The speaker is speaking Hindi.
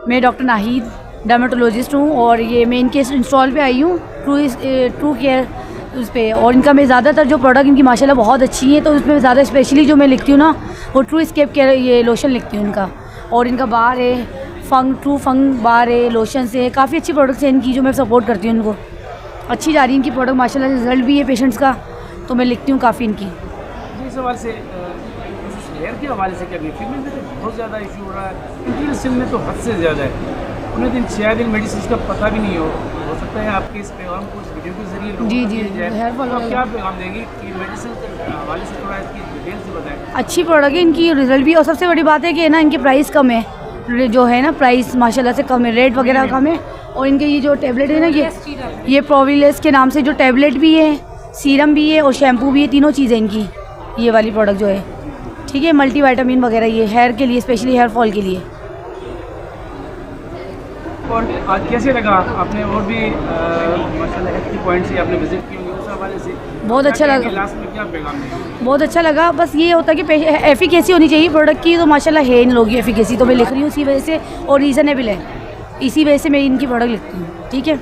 मैं डॉक्टर नाहिद डर्मेटोलॉजिस्ट हूँ और ये मैं इनके इंस्टॉल पे आई हूँ ट्रू केयर उस पर। और इनका मैं ज़्यादातर जो प्रोडक्ट इनकी माशाल्लाह बहुत अच्छी है, तो उसमें ज़्यादा स्पेशली जो मैं लिखती हूँ ना वो ट्रू स्केप केयर ये लोशन लिखती हूँ इनका। और इनका बार है ट्रू फंग बार है, लोशन से काफ़ी अच्छी प्रोडक्ट्स हैं इनकी जो मैं सपोर्ट करती हूँ इनको। अच्छी जा रही है इनकी प्रोडक्ट माशाल्लाह, रिजल्ट भी है पेशेंट्स का, तो मैं लिखती हूँ काफ़ी इनकी। इस हवाले से हेयर के हवाले से क्या फीमेल में तो बहुत ज़्यादा इशू हो रहा है, इंटीरियर स्किन में तो हद से ज़्यादा है। उन्हें दिन 6 दिन मेडिसिन का पता भी नहीं हो सकता है आपके इस पैगाम को इस वीडियो के जरिए जी हेयर फॉल तो क्या पैगाम देंगे कि मेडिसिन के हवाले से थोड़ा इसकी डिटेल से बताएं। अच्छी प्रोडक्ट है इनकी, रिजल्ट भी। और सबसे बड़ी बात है कि ना इनकी प्राइस कम है, जो है ना प्राइस माशाल्लाह से कम है, रेट वगैरह कम है। और इनके ये जो टैबलेट है ना ये प्रोविलेस के नाम से जो टैबलेट भी है, सीरम भी है और शैम्पू भी है, तीनों चीज़ें इनकी ये वाली प्रोडक्ट जो है, ठीक है। मल्टी विटामिन वगैरह ये हेयर के लिए, स्पेशली हेयर फॉल के लिए। और आज कैसे लगा आपने और भी माशाल्लाह हेल्थ पॉइंट से आपने विजिट की उस हवाले से बहुत अच्छा लगा, लास्ट में क्या पैगाम देंगे। बहुत अच्छा लगा। बस ये होता है कि एफिकेसी होनी चाहिए प्रोडक्ट की, तो माशाल्लाह है इन लोगों की एफिकेसी, तो मैं लिख रही हूँ इसी वजह से। और रीज़नेबल है, इसी वजह से मैं इनकी प्रोडक्ट लिखती हूँ, ठीक है।